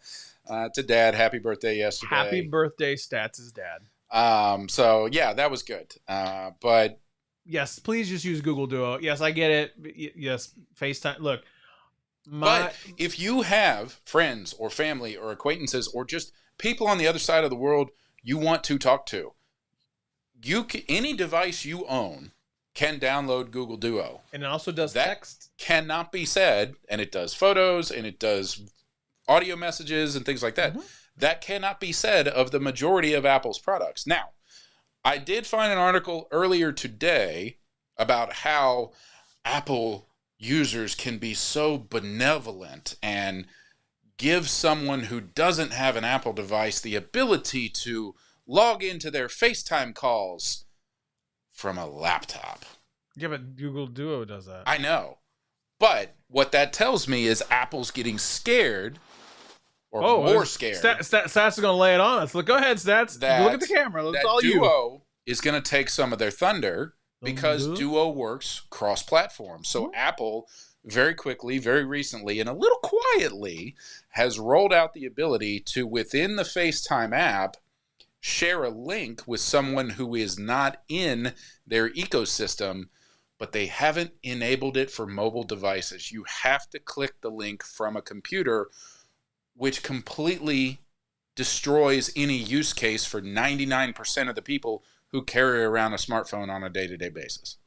Dad. Happy birthday yesterday. Happy birthday, Stats' dad. So yeah, that was good. But yes, please just use Google Duo. Yes, I get it. Yes, FaceTime. Look, but if you have friends or family or acquaintances or just people on the other side of the world you want to talk to, any device you own can download Google Duo. And it also does that text. Cannot be said, and it does photos, and it does audio messages and things like that. Mm-hmm. That cannot be said of the majority of Apple's products. Now, I did find an article earlier today about how Apple users can be so benevolent and give someone who doesn't have an Apple device the ability to log into their FaceTime calls from a laptop. Yeah, but Google Duo does that. I know. But what that tells me is Apple's getting scared or more scared. Stats is going to lay it on us. Look, go ahead, Stats. Look at the camera. It's all you. Duo is going to take some of their thunder because Duo works cross-platform. So Apple very quickly, very recently, and a little quietly has rolled out the ability to, within the FaceTime app, share a link with someone who is not in their ecosystem, but they haven't enabled it for mobile devices. You have to click the link from a computer, which completely destroys any use case for 99% of the people who carry around a smartphone on a day-to-day basis.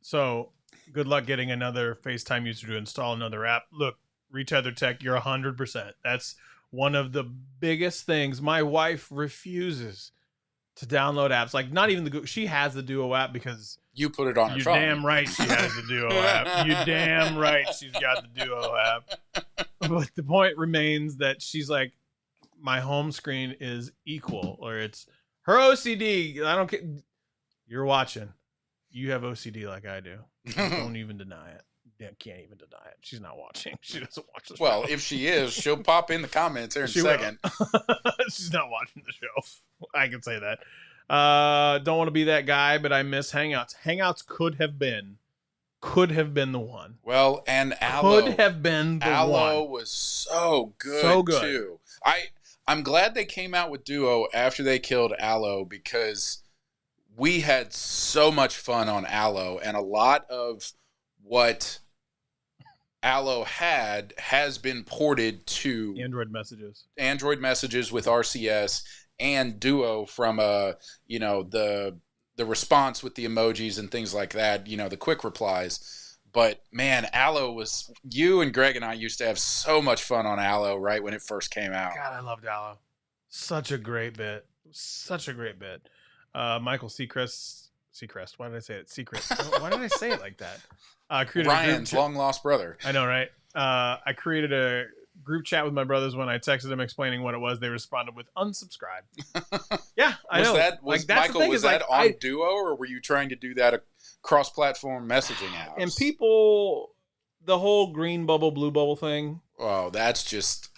So good luck getting another FaceTime user to install another app. Look, Retether Tech, you're 100%. That's one of the biggest things. My wife refuses to download apps. Like, not even the she has the Duo app because you put it on her phone. You're damn right she has the Duo app. You're damn right she's got the Duo app. But the point remains that she's like, my home screen is equal, or it's her OCD. I don't care. You're watching. You have OCD like I do. Don't even deny it. Can't even deny it. She's not watching. She doesn't watch the show. Well, if she is, she'll pop in the comments here in a second. She's not watching the show. I can say that. Don't want to be that guy, but I miss Hangouts. Hangouts could have been the one. Well, and Allo could have been the one. Allo was so good too. I'm glad they came out with Duo after they killed Allo, because we had so much fun on Allo, and a lot of what Allo has been ported to Android messages with RCS and Duo from the response with the emojis and things like that, the quick replies. But man, Allo was, you and Greg and I used to have so much fun on Allo right when it first came out. God, I loved Allo. Such a great bit. Michael Seacrest. Why did I say it? Seacrest. Why did I say it like that? Ryan's long lost brother. I know, right? I created a group chat with my brothers. When I texted them explaining what it was, they responded with unsubscribe. Yeah, I know. Was that on Duo, or were you trying to do that cross-platform messaging apps? And people, the whole green bubble, blue bubble thing. Oh, that's just,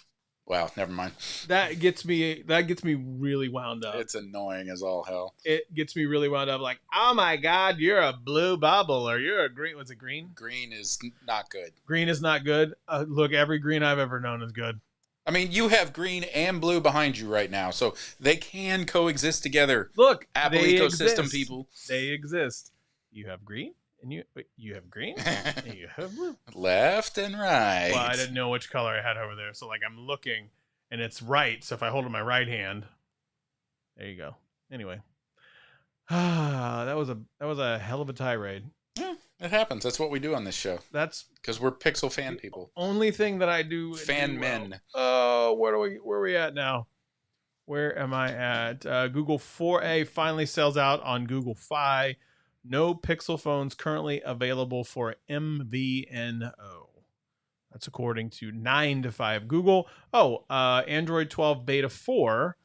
well, never mind. That gets me really wound up. It's annoying as all hell. It gets me really wound up. Like, oh my God, you're a blue bubble, or you're a green. Was it green? Green is not good. Green is not good. Look, every green I've ever known is good. I mean, you have green and blue behind you right now, so they can coexist together. Look, Apple ecosystem people. They exist. You have green, and you have green, and you have blue. Left and right. Well, I didn't know which color I had over there, so like I'm looking, and it's right. So if I hold it in my right hand, there you go. Anyway, that was a hell of a tirade. Yeah, it happens. That's what we do on this show. That's because we're Pixel fan people. Only thing that I do. Fan men. Oh, where are we at now? Where am I at? Google 4a finally sells out on Google Fi. No Pixel phones currently available for MVNO. That's according to 9 to 5 Google. Android 12 Beta 4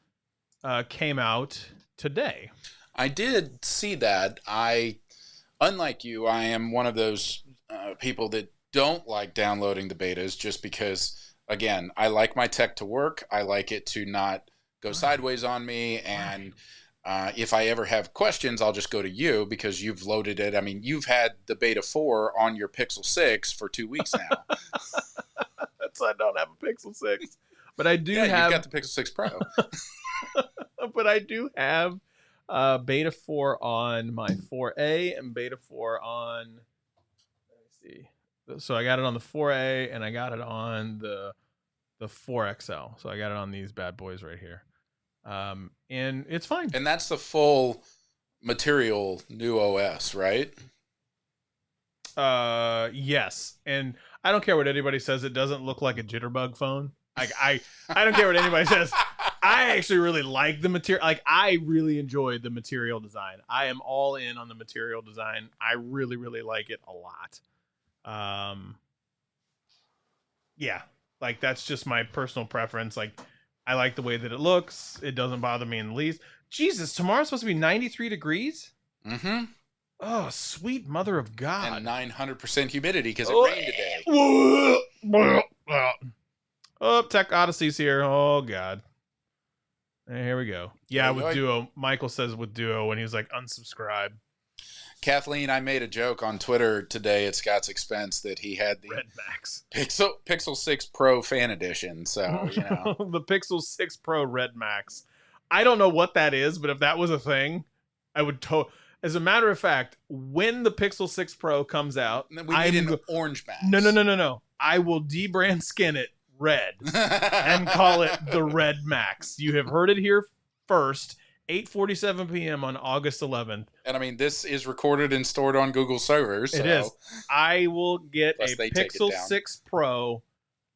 came out today. I did see that. Unlike you, I am one of those people that don't like downloading the betas just because, again, I like my tech to work. I like it to not go sideways on me. And if I ever have questions, I'll just go to you because you've loaded it. I mean, you've had the Beta 4 on your Pixel 6 for 2 weeks now. That's why I don't have a Pixel 6. But I do have... you've got the Pixel 6 Pro. But I do have Beta 4 on my 4A and Beta 4 on... Let me see. So I got it on the 4A and I got it on the 4XL. So I got it on these bad boys right here. And it's fine. And that's the full material new OS, right? Yes. And I don't care what anybody says. It doesn't look like a jitterbug phone. Like I don't care what anybody says. I actually really like the material. Like I really enjoyed the material design. I am all in on the material design. I really, really like it a lot. Yeah, like that's just my personal preference. Like I like the way that it looks. It doesn't bother me in the least. Jesus, tomorrow's supposed to be 93 degrees? Mm-hmm. Oh, sweet mother of God. And 900% humidity because it rained today. Oh, Tech Odyssey's here. Oh, God. Here we go. Yeah, with Duo. Michael says with Duo when he was like, unsubscribe. Kathleen, I made a joke on Twitter today at Scott's expense that he had the Red Max Pixel 6 Pro Fan Edition. So, you know. The Pixel 6 Pro Red Max. I don't know what that is, but if that was a thing, I would As a matter of fact, when the Pixel 6 Pro comes out, we need an orange Max. No. I will debrand skin it red and call it the Red Max. You have heard it here first. 8:47 p.m. on August 11th. And I mean, this is recorded and stored on Google servers. So. It is. I will get a Pixel 6 Pro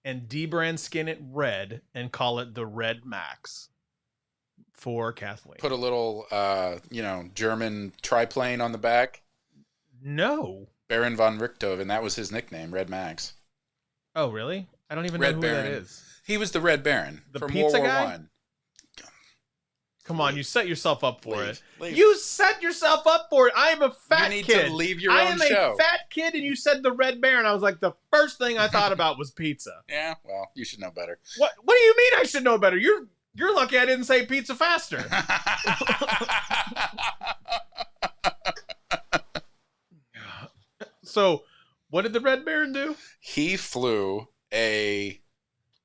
and debrand skin it red and call it the Red Max for Kathleen. Put a little, German triplane on the back. No. Baron von Richthofen. That was his nickname, Red Max. Oh, really? I don't even know who that is. He was the Red Baron from pizza World War guy? I. Come on, you set yourself up for it. Leave. You set yourself up for it. I am a fat kid. You need to leave your own show. I am a fat kid, and you said the Red Baron. I was like, the first thing I thought about was pizza. Yeah, well, you should know better. What do you mean I should know better? You're lucky I didn't say pizza faster. So, what did the Red Baron do? He flew a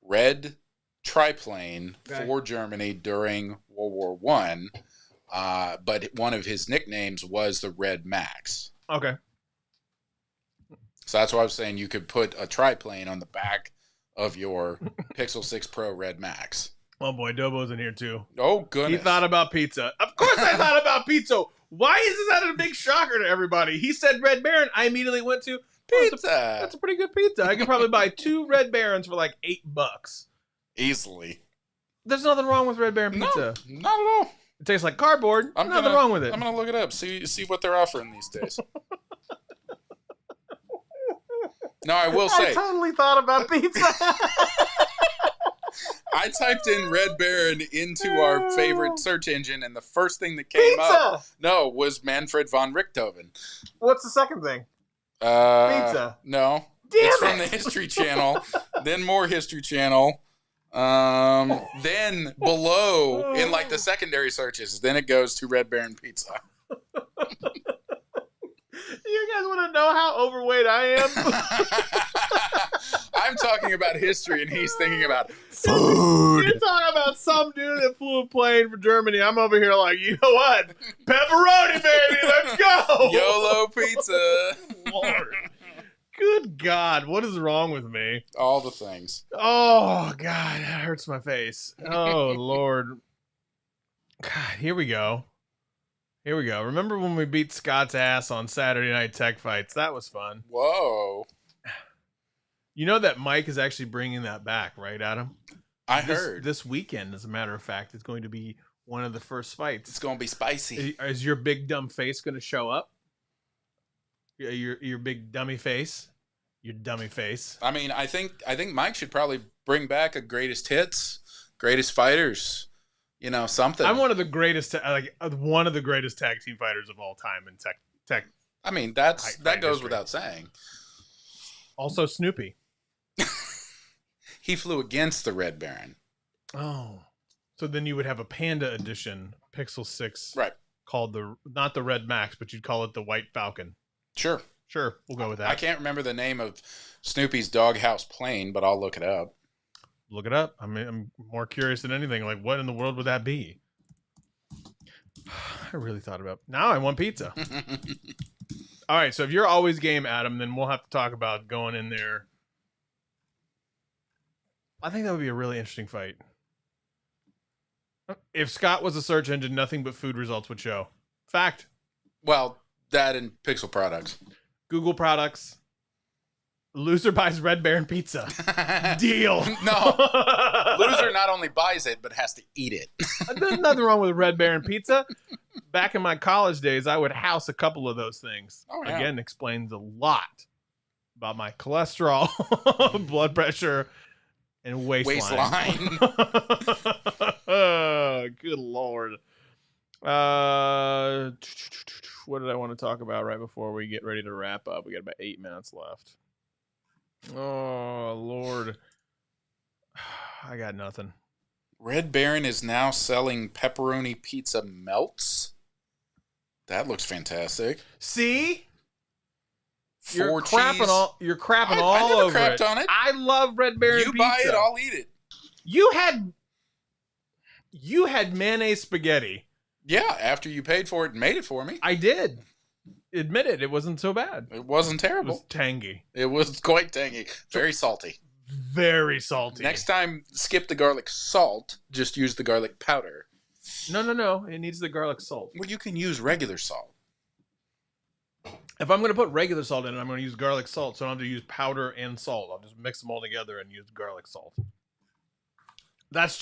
red triplane for Germany during World War I, but one of his nicknames was the Red Max. Okay. So that's why I was saying you could put a triplane on the back of your Pixel 6 Pro Red Max. Oh boy, Dobo's in here too. Oh goodness. He thought about pizza. Of course I thought about pizza. Why is that a big shocker to everybody? He said Red Baron. I immediately went to pizza. That's a pretty good pizza. I could probably buy 2 Red Barons for like $8. Easily. There's nothing wrong with Red Baron pizza. No, not at all. It tastes like cardboard. Nothing wrong with it. I'm gonna look it up. See what they're offering these days. No, I will say. I totally thought about pizza. I typed in Red Baron into our favorite search engine, and the first thing that came up was Manfred von Richthofen. What's the second thing? Pizza. No. It's from the History Channel. Then more History Channel. Then below in like the secondary searches, then it goes to Red Baron Pizza. You guys want to know how overweight I am? I'm talking about history, and he's thinking about food. You're talking about some dude that flew a plane for Germany. I'm over here like, you know what? Pepperoni, baby, let's go. YOLO pizza. Lord. Good God, what is wrong with me? All the things. Oh, God, that hurts my face. Oh, Lord. God, here we go. Here we go. Remember when we beat Scott's ass on Saturday Night Tech Fights? That was fun. Whoa. You know that Mike is actually bringing that back, right, Adam? I heard. This weekend, as a matter of fact, is going to be one of the first fights. It's going to be spicy. Is your big dumb face going to show up? Your big dummy face? Your dummy face. I mean, I think Mike should probably bring back a greatest hits, greatest fighters. You know, something. I'm one of the greatest, one of the greatest tag team fighters of all time in tech. I mean, that goes without saying. Also, Snoopy. He flew against the Red Baron. Oh, So then you would have a Panda edition Pixel 6 Right. called not the Red Max, but you'd call it the White Falcon. Sure. Sure, we'll go with that. I can't remember the name of Snoopy's doghouse plane, but I'll look it up. Look it up. I mean, I'm more curious than anything. Like, what in the world would that be? I really thought about. Now I want pizza. All right, so if you're always game, Adam, then we'll have to talk about going in there. I think that would be a really interesting fight. If Scott was a search engine, nothing but food results would show. Fact. Well, that and Pixel products. Google products. Loser buys Red Baron pizza. Deal. No. Loser not only buys it, but has to eat it. There's nothing wrong with Red Baron pizza. Back in my college days, I would house a couple of those things. Oh, yeah. Again, explains a lot about my cholesterol, blood pressure, and waistline. Oh, good Lord. What did I want to talk about right before we get ready to wrap up? We got about 8 minutes left. Oh, Lord. I got nothing. Red Baron is now selling pepperoni pizza melts. That looks fantastic. See? You're 4 crapping cheese. all I never over crapped it. on it. I love Red Baron You pizza. buy it, I'll eat it. You had mayonnaise spaghetti. Yeah, after you paid for it and made it for me. I did. Admit it. It wasn't so bad. It wasn't It terrible. was tangy. It was quite tangy. Very salty. Very salty. Next time, skip the garlic salt. Just use the garlic powder. No. It needs the garlic salt. Well, you can use regular salt. If I'm going to put regular salt in it, I'm going to use garlic salt. So I don't have to use powder and salt. I'll just mix them all together and use garlic salt. That's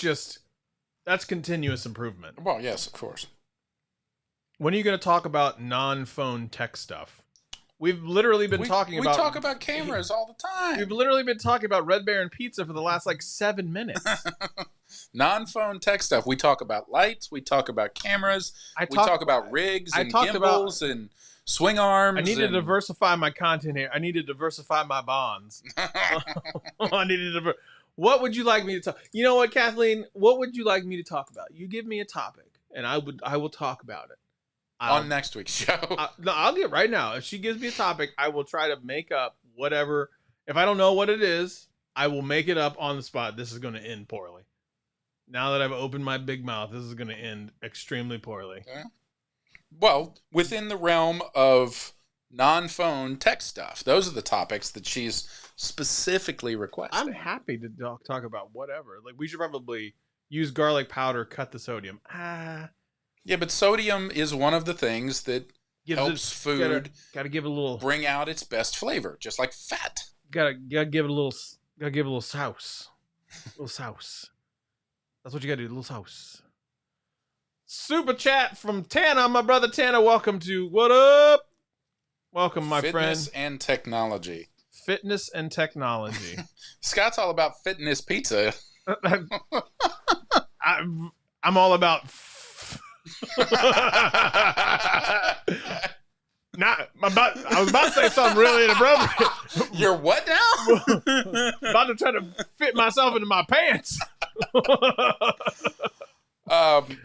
continuous improvement. Well, yes, of course. When are you going to talk about non-phone tech stuff? We've literally been talking about... We talk about cameras all the time. We've literally been talking about Red Baron pizza for the last, 7 minutes. Non-phone tech stuff. We talk about lights. We talk about cameras. We talk about rigs and gimbals and swing arms. I need to diversify my content here. I need to diversify my bonds. I need to What would you like me to talk? You know what, Kathleen? What would you like me to talk about? You give me a topic, and I will talk about it. On next week's show. No, I'll get right now. If she gives me a topic, I will try to make up whatever. If I don't know what it is, I will make it up on the spot. This is going to end poorly. Now that I've opened my big mouth, this is going to end extremely poorly. Yeah. Well, within the realm of non-phone tech stuff, those are the topics that she's specifically requesting. I'm happy to talk about whatever. Like, we should probably use garlic powder, cut the sodium. Yeah, but sodium is one of the things that helps food gotta give it a little bring out its best flavor, just like fat. Gotta give it a little sauce. A little sauce. That's what you gotta do, a little sauce. Super chat from Tana, my brother Tana. Welcome to What Up? Welcome, my friend. Fitness and technology. Fitness and technology. Scott's all about fitness pizza. I'm all about I was about to say something really inappropriate. You're what now? About to try to fit myself into my pants.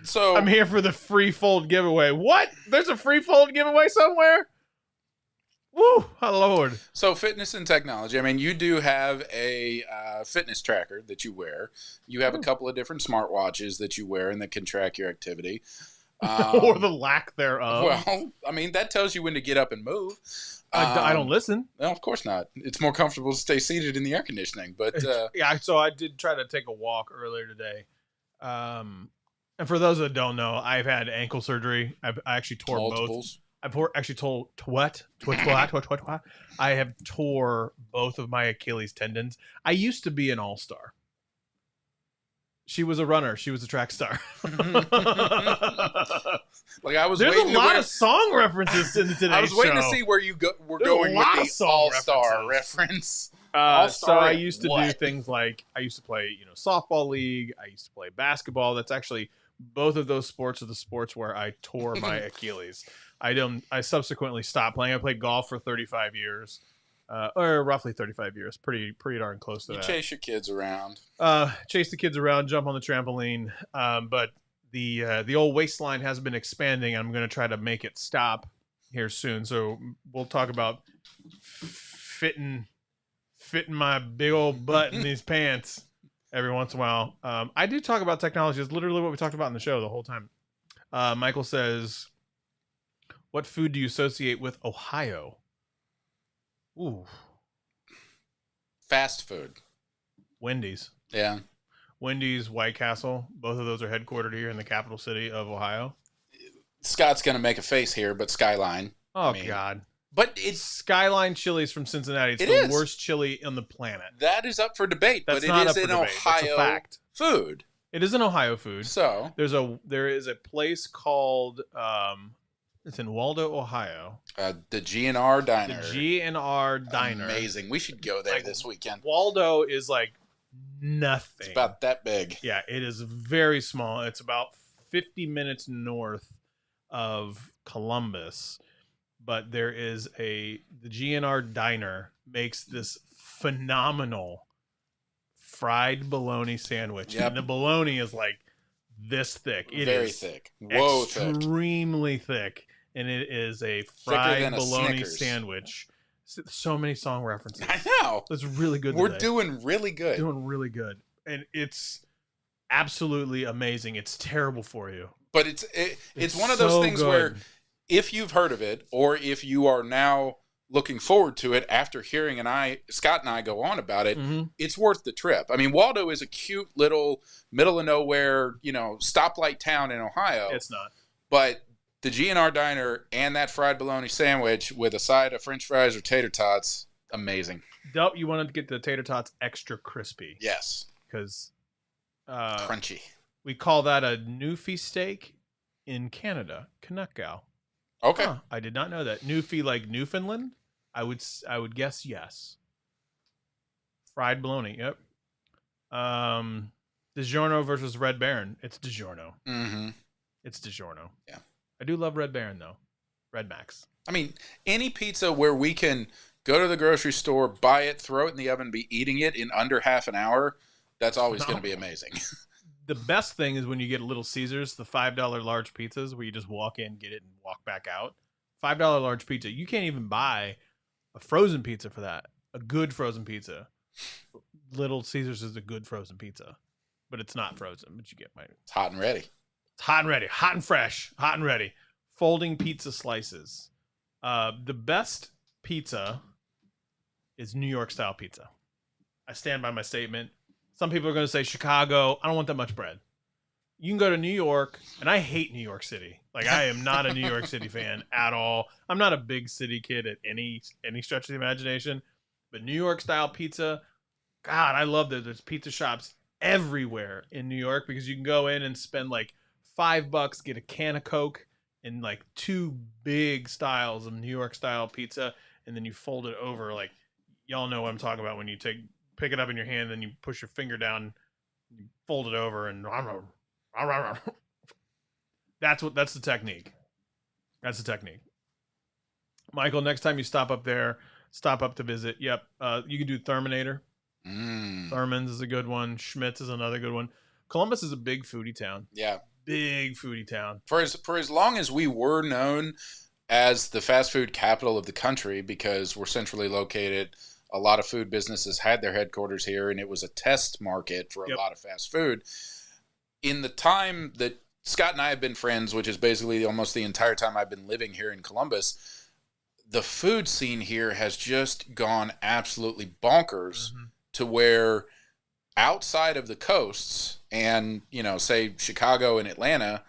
So I'm here for the free fold giveaway. What? There's a free fold giveaway somewhere? Woo, oh Lord. So fitness and technology. I mean, you do have a fitness tracker that you wear. You have a couple of different smartwatches that you wear and that can track your activity. Or the lack thereof. Well, I mean, that tells you when to get up and move. I don't listen. No, of course not. It's more comfortable to stay seated in the air conditioning. But yeah, so I did try to take a walk earlier today. And for those that don't know, I've had ankle surgery. I actually tore multiples. both. I've actually told what? I have tore both of my Achilles tendons. I used to be an all-star. She was a runner. She was a track star. Like I was. There's waiting a lot of song references in today's show. I was waiting to see where you were going with the all-star reference. So I used to do things like I used to play, softball league. I used to play basketball. That's actually both of those sports are the sports where I tore my Achilles. I subsequently stopped playing. I played golf for 35 years. or roughly 35 years. Pretty darn close to You that. chase your kids around. Chase the kids around, jump on the trampoline. But the old waistline has been expanding. I'm going to try to make it stop here soon. So we'll talk about fitting my big old butt in these pants every once in a while. I do talk about technology. It's literally what we talked about in the show the whole time. Michael says, what food do you associate with Ohio? Ooh. Fast food. Wendy's. Yeah. Wendy's, White Castle. Both of those are headquartered here in the capital city of Ohio. Scott's going to make a face here, but Skyline. Oh, God. But it's Skyline Chili's from Cincinnati. It's the worst chili on the planet. That is up for debate, That's but not it is up for an debate. That's a Ohio fact. food. It is an Ohio food. So there is a place called it's in Waldo, Ohio. The G&R Diner. The G&R Diner. Amazing. We should go there this weekend. Waldo is like nothing. It's about that big. Yeah, it is very small. It's about 50 minutes north of Columbus. But there is the G&R Diner makes this phenomenal fried bologna sandwich. Yep. And the bologna is like this thick. It Very is thick. Whoa, extremely thick. And it is a fried bologna Snickers. sandwich. So many song references. I know. It's really good. We're doing really good. Doing really good. And it's absolutely amazing. It's terrible for you. But it's one of those so things good. where if you've heard of it, or if you are now looking forward to it after hearing Scott and I go on about it, it's worth the trip. I mean, Waldo is a cute little middle of nowhere, stoplight town in Ohio. It's not. But the G&R Diner and that fried bologna sandwich with a side of French fries or tater tots, amazing. You wanted to get the tater tots extra crispy. Yes. Because crunchy. We call that a Newfie steak in Canada, Canuck-Gal. Okay. Huh, I did not know that. Newfie like Newfoundland? I would guess yes. Fried bologna, yep. DiGiorno versus Red Baron. It's DiGiorno. Mm-hmm. It's DiGiorno. Yeah. I do love Red Baron though. Red Max. I mean, any pizza where we can go to the grocery store, buy it, throw it in the oven, be eating it in under half an hour, that's always going to be amazing. The best thing is when you get Little Caesars, the $5 large pizzas where you just walk in, get it, and walk back out. $5 large pizza. You can't even buy a frozen pizza for that. A good frozen pizza. Little Caesars is a good frozen pizza, but it's not frozen. But you get my. It's hot and ready. It's hot and ready, hot and fresh, hot and ready. Folding pizza slices. The best pizza is New York style pizza. I stand by my statement. Some people are going to say Chicago. I don't want that much bread. You can go to New York, and I hate New York City. Like, I am not a New York City fan at all. I'm not a big city kid at any stretch of the imagination. But New York style pizza, God, I love that there's pizza shops everywhere in New York because you can go in and spend like $5, get a can of Coke and like 2 big styles of New York style pizza, and then you fold it over. Like, y'all know what I'm talking about when you pick it up in your hand, then you push your finger down, you fold it over, and that's the technique. That's the technique. Michael, next time you stop up there, stop up to visit. Yep, you can do Terminator. Thurman's is a good one. Schmitz is another good one. Columbus is a big foodie town. Yeah, big foodie town. For as long as we were known as the fast food capital of the country, because we're centrally located. A lot of food businesses had their headquarters here, and it was a test market for a lot of fast food. In the time that Scott and I have been friends, which is basically almost the entire time I've been living here in Columbus, the food scene here has just gone absolutely bonkers to where outside of the coasts and, say Chicago and Atlanta,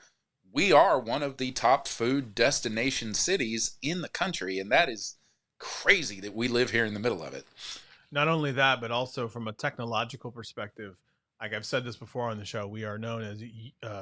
we are one of the top food destination cities in the country, and that is crazy that we live here in the middle of it. Not only that, but also from a technological perspective, like I've said this before on the show, we are known as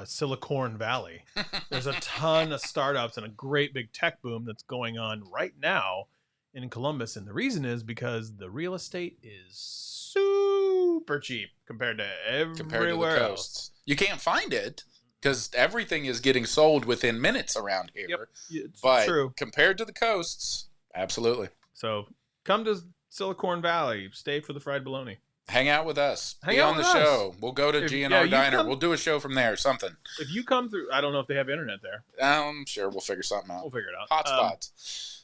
Silicon Valley. There's a ton of startups and a great big tech boom that's going on right now in Columbus. And the reason is because the real estate is super cheap compared to everywhere else. You can't find it because everything is getting sold within minutes around here. Yep, it's but true. Compared to the coasts, absolutely. So come to Silicon Valley. Stay for the fried bologna. Hang out with us. Hang Be out on the with us. show. We'll go to GNR Diner. We'll do a show from there. Something. If you come through, I don't know if they have internet there. Sure. We'll figure something out. We'll figure it out. Hot spots.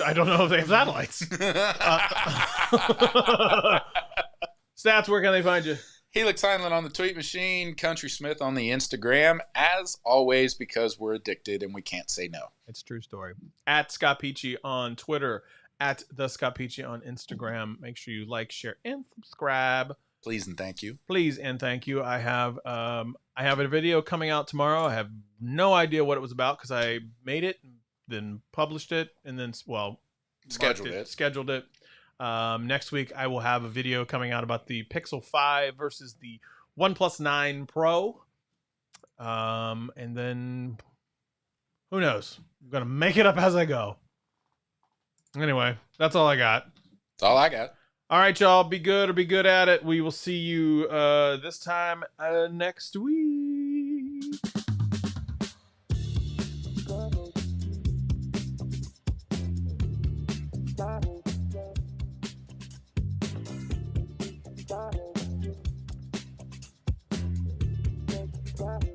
I don't know if they have satellites. Stats, where can they find you? Helix Island on the tweet machine, Country Smith on the Instagram, as always, because we're addicted and we can't say no. It's a true story. At Scott Peachy on Twitter, at the Scott Peachy on Instagram. Make sure you like, share, and subscribe. Please and thank you. Please and thank you. I have a video coming out tomorrow. I have no idea what it was about because I made it, then published it, and then scheduled it. Next week, I will have a video coming out about the Pixel 5 versus the OnePlus 9 Pro. And then, who knows? I'm going to make it up as I go. Anyway, that's all I got. That's all I got. All right, y'all. Be good or be good at it. We will see you this time next week. Bye.